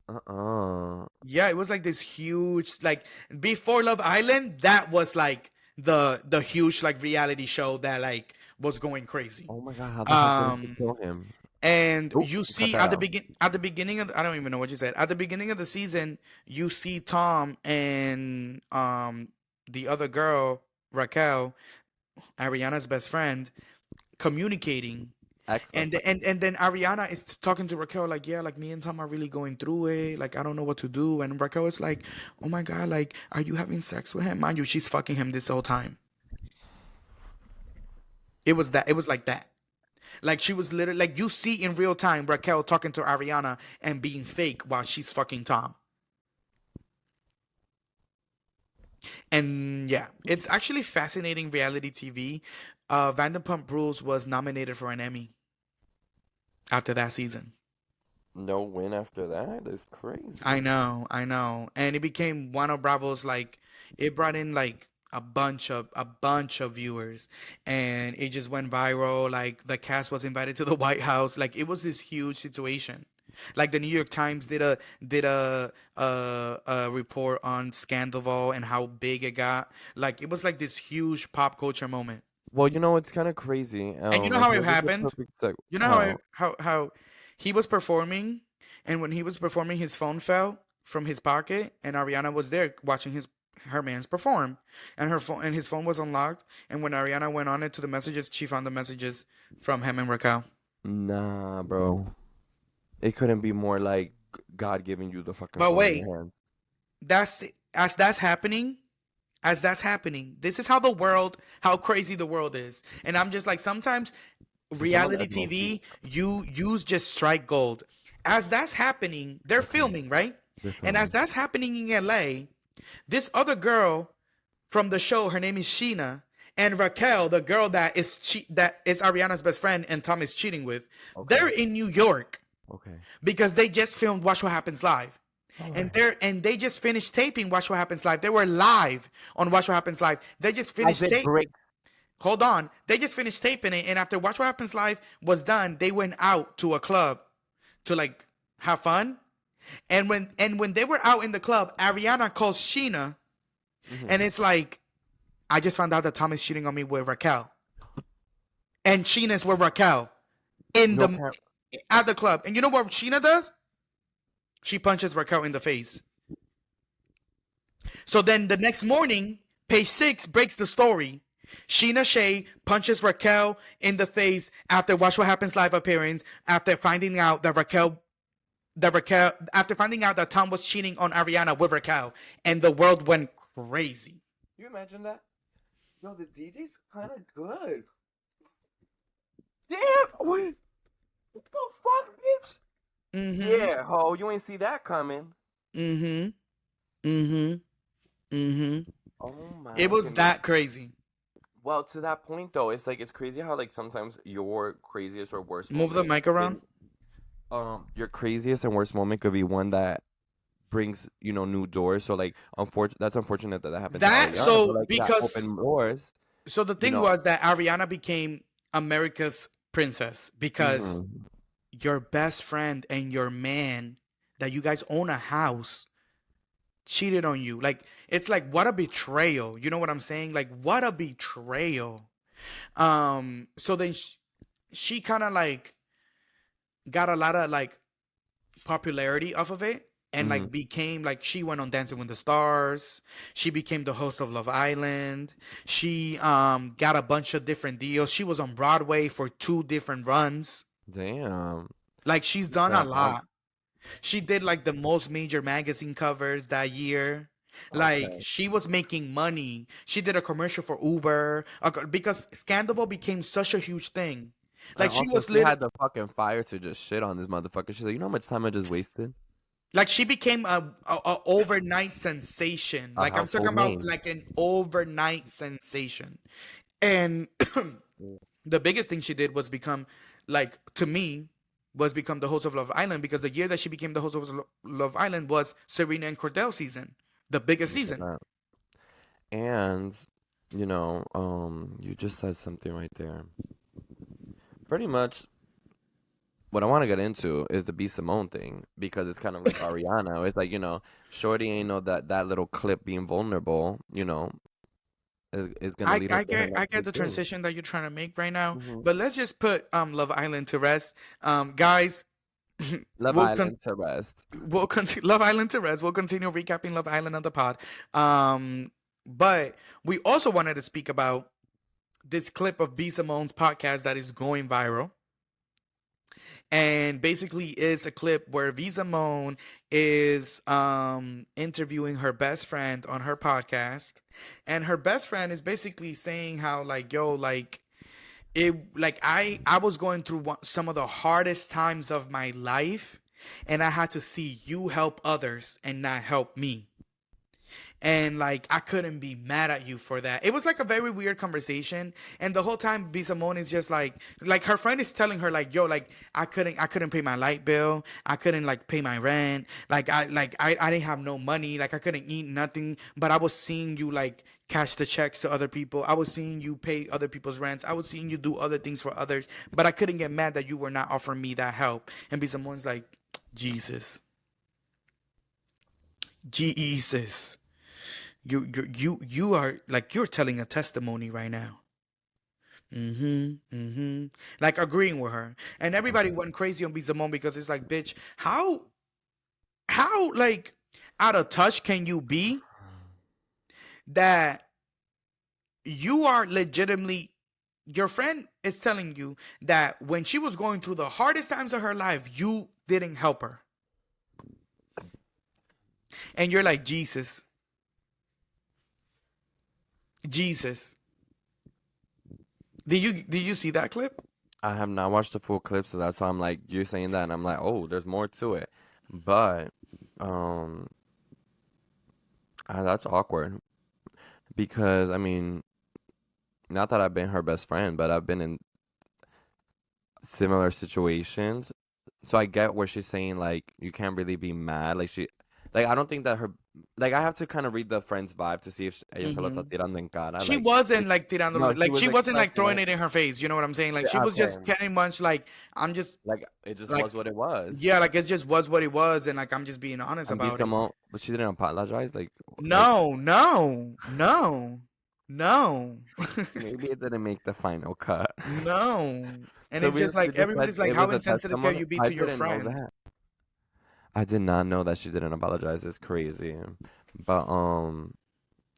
Uh-uh. Yeah, it was like this huge like before Love Island, that was like the huge like reality show that like was going crazy. Oh my God, how the heck did she Um kill him? and Oh, you cut see that at the out. beginning of I don't even know what you said. At the beginning of the season, you see Tom and the other girl, Raquel, Ariana's best friend, communicating. Excellent. And then Ariana is talking to Raquel like, yeah, like me and Tom are really going through it. Like I don't know what to do. And Raquel is like, oh my god, like are you having sex with him? Mind you, she's fucking him this whole time. It was that. It was like that. Like she was literally like you see in real time Raquel talking to Ariana and being fake while she's fucking Tom. And yeah, it's actually fascinating reality TV. Vanderpump Rules was nominated for an Emmy after that season. No win after that? That's crazy. I know. And it became one of Bravo's like it brought in like a bunch of viewers and it just went viral. Like the cast was invited to the White House. Like it was this huge situation. Like the New York Times did a report on Scandival and how big it got. Like it was like this huge pop culture moment. Well, it's kind of crazy. And you know I how it feel this is a happened? perfect seg. You know How? how he was performing, and when he was performing, his phone fell from his pocket, and Ariana was there watching her man's perform, and her phone and his phone was unlocked. And when Ariana went on it to the messages, she found the messages from him and Raquel. Nah, bro. It couldn't be more like God giving you the fucking But phone in wait, your hands. that's as that's happening. As that's happening, this is how the world, how crazy the world is. And I'm just like, sometimes Some of reality that's mostly TV, you just strike gold. As that's happening, they're okay. filming, right? They're And as filming. that's happening in LA, this other girl from the show, her name is Sheena, and Raquel, the girl that is Ariana's best friend and Tom is cheating with, they're Okay. in New York Okay. because they just filmed Watch What Happens Live. All And right. they just finished taping Watch What Happens Live. They were live on Watch What Happens Live. They just As finished it tape. breaks. Hold on. They just finished taping it, and after Watch What Happens Live was done, they went out to a club to like have fun. And when they were out in the club, Ariana calls Sheena, Mm-hmm. and it's like, I just found out that Tom is cheating on me with Raquel, and Sheena's with Raquel in No the parent. at the club. And you know what Sheena does? She punches Raquel in the face. So then the next morning, page 6 breaks the story. Sheena Shea punches Raquel in the face after Watch What Happens Live appearance, after finding out that after finding out that Tom was cheating on Ariana with Raquel, and the world went crazy. You imagine that? Yo, the DJ's kind of good. Damn! What the fuck, bitch? Mm-hmm. Yeah, ho, you ain't see that coming. Mm-hmm. Mm-hmm. Mm-hmm. Oh my It was goodness. that crazy. Well, to that point though, it's like it's crazy how like sometimes your craziest or worst Move the moment mic around. can your craziest and worst moment could be one that brings, new doors. So like that's unfortunate that that happened to That Ariana, but so like that because opened doors, so the you thing know. was that Ariana became America's princess because Hmm. your best friend and your man that you guys own a house cheated on you. Like, it's like, what a betrayal. You know what I'm saying? Like, what a betrayal. So then she kind of like got a lot of like popularity off of it, and Hmm. like became like, she went on Dancing with the Stars. She became the host of Love Island. She got a bunch of different deals. She was on Broadway for 2 different runs. Damn. Like, she's She's done a that much. lot. She did like the most major magazine covers that year. Like, Okay. she was making money. She did a commercial for Uber because Scandal became such a huge thing. And Like, she also was she lit. had the fucking fire to just shit on this motherfucker. She's like, you know how much time I just wasted? Like, she became a overnight sensation. A Like, I'm talking household about name. like an overnight sensation. And the biggest thing she did was become, like, to me, was become the host of Love Island, because the year that she became the host of Love Island was Serena and Cordell season, the biggest Look at season. that. And you just said something right there. Pretty much what I want to get into is the B Simone thing because it's kind of like Ariana. It's like, Shorty ain't know that little clip being vulnerable, is gonna I, lead her I to her get I next get big the thing. transition that you're trying to make right now, Hmm. but let's just put Love Island to rest. Guys, Love we'll con- Island to rest. we'll continue Love Island to rest. We'll continue recapping Love Island on the pod. But we also wanted to speak about this clip of B Simone's podcast that is going viral. And basically it's a clip where Visa Moan is interviewing her best friend on her podcast, and her best friend is basically saying how, like, yo, like, it, like, I was going through some of the hardest times of my life, and I had to see you help others and not help me, and like, I couldn't be mad at you for that. It was like a very weird conversation, and the whole time B Simone is just like her friend is telling her, like, yo, like, I couldn't pay my light bill, I couldn't like pay my rent, I didn't have no money, like I couldn't eat nothing, but I was seeing you like cash the checks to other people, I was seeing you pay other people's rents, I was seeing you do other things for others, but I couldn't get mad that you were not offering me that help. And B Simone's like, Jesus, Jesus, you are like, you're telling a testimony right now. Mm-hmm. Mm-hmm. Like, agreeing with her. And everybody Okay. went crazy on Bizamon because it's like, bitch, how like out of touch can you be that you are legitimately, your friend is telling you that when she was going through the hardest times of her life, you didn't help her. And you're like, Jesus, Jesus. Did you see that clip? I have not watched the full clip, so that's why I'm like, you're saying that, and I'm like, oh, there's more to it. But, um, that's awkward because I mean, not that I've been her best friend, but I've been in similar situations. So I get where she's saying like you can't really be mad. Like I don't think that her, like I have to kind of read the friend's vibe to see if ella se lo está Hmm. tirando en cara. She Like, wasn't it- like no, tirándolo, she like was she wasn't like expressing throwing it. it in her face. You know what I'm saying? Like she Yeah, was okay, just pretty much like, I'm just like it just was like, what it was. yeah, like it just was what it was, and like I'm just being honest And be about it. someone, but she didn't apologize. Like No, no, no, no, maybe it didn't make the final cut. no. And So it's just like we just said everybody's like, it how was a insensitive can testimony. you be I to your didn't know friend? that. I did not know that she didn't apologize. It's crazy. But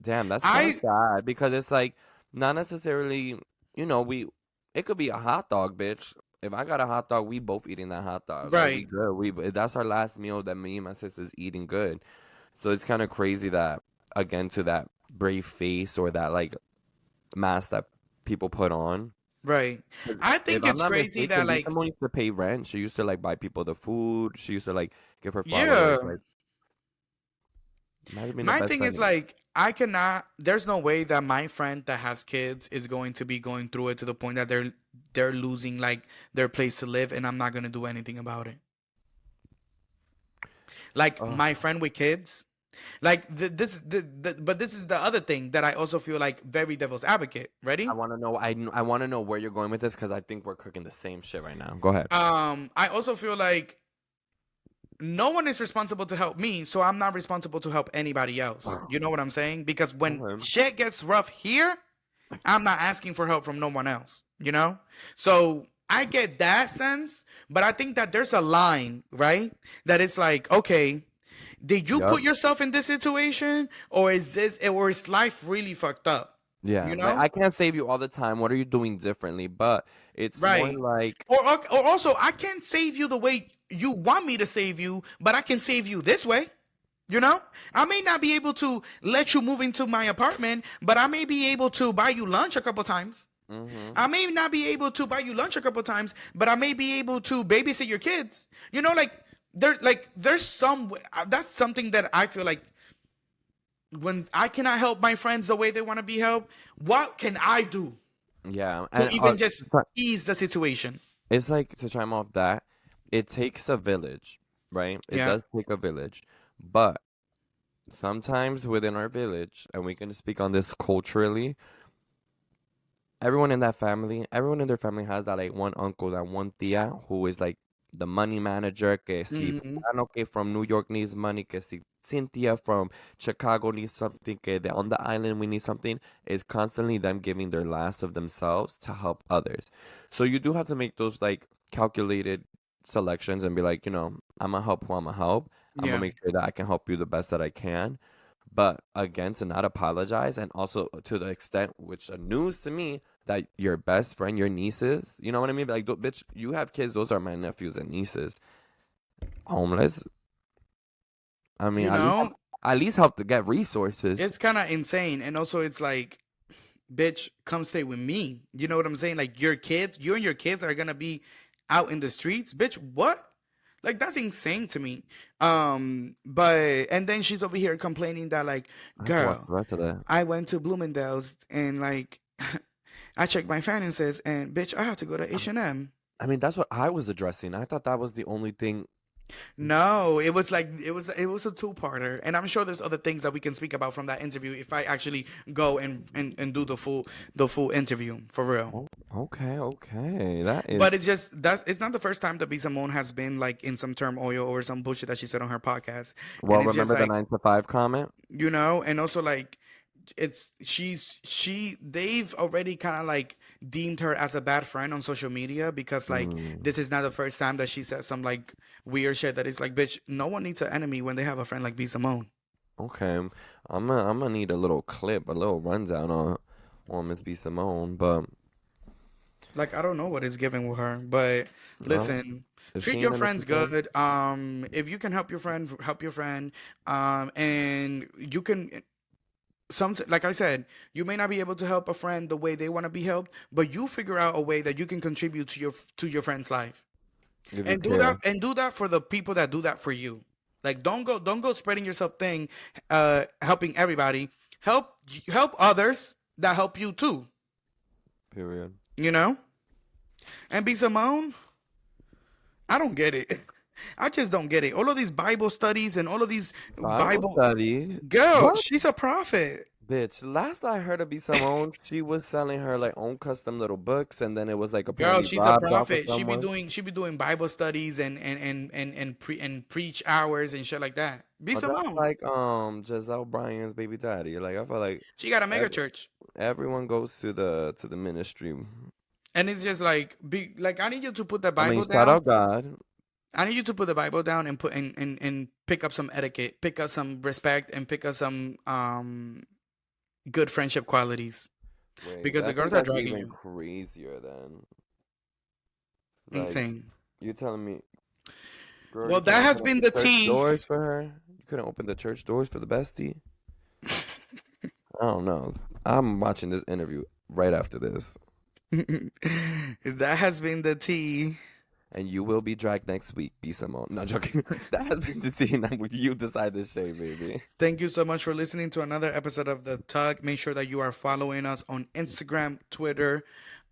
damn, that's kind of I sad because it's like not necessarily, we it could be a hot dog, bitch. If I got a hot dog, we both eating that hot dog. Like we right, good. We that's our last meal that me and my sister's eating good. So it's kind of crazy that again to that brave face or that like mask that people put on. right. 'Cause I if think I'm it's not crazy that mistaken, Lisa like, Mo used to pay rent. She used to like buy people the food. She used to like give her yeah. followers. Like might have been the My best thing friend. is like, I cannot. There's no way that my friend that has kids is going to be going through it to the point that they're losing like their place to live, and I'm not gonna do anything about it. Like Oh, my friend with kids, like but this is the other thing that I also feel like very devil's advocate. I Ready? want to know. I want to know where you're going with this because I think we're cooking the same shit right now. Go ahead. I also feel like no one is responsible to help me, so I'm not responsible to help anybody else. You know what I'm saying? Because when Okay. shit gets rough here, I'm not asking for help from no one else, you know? So I get that sense, but I think that there's a line, right? That it's like, okay, did you Yep. put yourself in this situation, or is life really fucked up? Yeah. You Like know? I can't save you all the time. What are you doing differently? But it's more Right. like, Or also, I can't save you the way you want me to save you, but I can save you this way. You know, I may not be able to let you move into my apartment, but I may be able to buy you lunch a couple times. mm-hmm. I may not be able to buy you lunch a couple times, but I may be able to babysit your kids. You know, there's some, that's something that I feel like when I cannot help my friends the way they want to be helped, what can I do Yeah. to And even just ease the situation? it's like to chime off that, it takes a village, right? It Yeah. does take a village, but sometimes within our village, and we can speak on this culturally, everyone in that family, everyone in their family has that like one uncle, that one tia who is like the money manager. Que si Hmm. fulano que from New York needs money, que si Cynthia from Chicago needs something, que on the island we need something, is constantly them giving their last of themselves to help others. So you do have to make those like calculated selections and be like, I'm gonna help who I'm gonna help. I'm gonna Yeah. make sure that I can help you the best that I can. But again, to not apologize, and also to the extent which news to me that your best friend, your nieces, you know what I mean? Like, bitch, you have kids; those are my nephews and nieces. Homeless. I mean, You know, at least help to get resources. it's kind of insane. And also, it's like, bitch, come stay with me. You know what I'm saying? Like, you and your kids are gonna be out in the streets, bitch. What? Like, that's insane to me. But and then she's over here complaining that like, I have to watch girl, the rest of that. I went to Bloomingdale's and like, I checked my finances and bitch, I had to go to H&M. I mean, that's what I was addressing. I thought that was the only thing. No, it was like it was a two-parter, and I'm sure there's other things that we can speak about from that interview if I actually go and do the full interview for real. Oh, okay, okay. That is. But it's not the first time that B Simone has been like in some turmoil over some bullshit that she said on her podcast, and Well, it's just remember the like, 9 to 5 comment? and also like they've already kind of like deemed her as a bad friend on social media because like Mm. this is not the first time that she said some like weird shit that is like, bitch, no one needs an enemy when they have a friend like B Simone. Okay, I'm gonna need a little clip, a little rundown on Miss B Simone. But Like I don't know what is given with her, but well, listen, is treat she in your the friends Nicki? good. If you can help your friend, help your friend. And you can some like I said, you may not be able to help a friend the way they want to be helped, but you figure out a way that you can contribute to your friend's life. If you And do that care. for the people that do that for you. Like don't go spreading yourself thing helping everybody. Help help others that help you too, Period. you know? And be Simone, I don't get it. I just don't get it. All of these Bible studies and all of these Bible Bible studies. girl, What? she's a prophet. Bitch, last I heard of B Simone, she was selling her like own custom little books, and then it was like Girl, apparently she's a robbed off of prophet. someone. She be doing Bible studies and preach hours and shit like that. Be Oh, that's Simone. like Giselle Bryant's baby daddy. Like I feel like She got a mega ev- church. everyone goes to the ministry. And it's just like be like I need you to put the I mean, Bible shout down. out God. I need you to put the Bible down and put and pick up some etiquette, pick up some respect, and pick up some good friendship qualities. Wait, Because I the think girls are that's dragging even you. crazier than like Insane. you telling me, girl, Well, you that can't has open up been the the church tea. doors for her. You couldn't open the church doors for the bestie. I don't know. I'm watching this interview right after this, That has been the tea. and you will be dragged next week. Be Simone. No joking. That has been the tea. Now you decide this shade, baby. Thank you so much for listening to another episode of The Tug. Make sure that you are following us on Instagram, Twitter,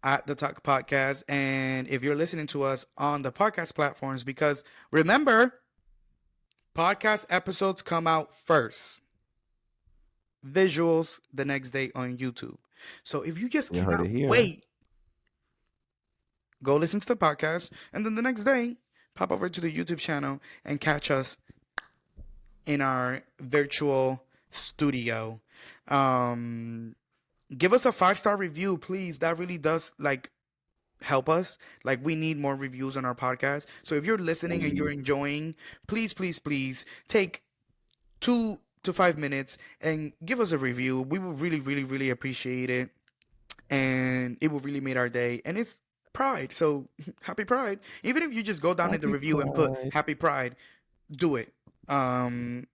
at The Tug Podcast. And if you're listening to us on the podcast platforms, because remember, podcast episodes come out first, visuals the next day on YouTube. So if you just You heard cannot it here. wait, go listen to the podcast. And then the next day, pop over to the YouTube channel and catch us in our virtual studio. Um, Give us a 5-star review, please. That really does like help us. Like we need more reviews on our podcast. So if you're listening and you're Please. enjoying, please, please, please take 2 to 5 minutes and give us a review. We will really, really, really appreciate it, and it will really make our day. And it's Pride, so happy Pride. Even if you just go down in the Happy review and put Pride. Happy Pride, do it.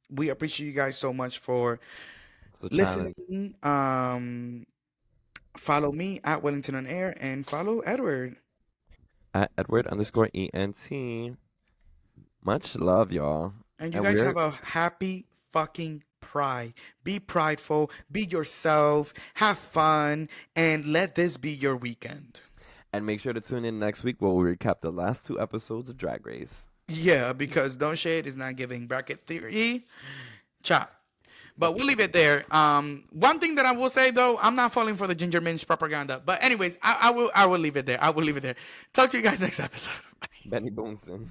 We appreciate you guys so much for It's a challenge. listening. Follow me at Wellington on Air and follow Edward. At Edward_ENT. Much love, y'all. And you And guys we're have a happy fucking Pride. Be prideful, be yourself, have fun, and let this be your weekend. and make sure to tune in next week where we recap the last 2 episodes of Drag Race. Yeah, because Don't Shade is not giving bracket theory. Chop. But we'll leave it there. One thing that I will say though, I'm not falling for the ginger minge propaganda. But anyways, I will leave it there. I will leave it there. Talk to you guys next episode. Benny Boonson.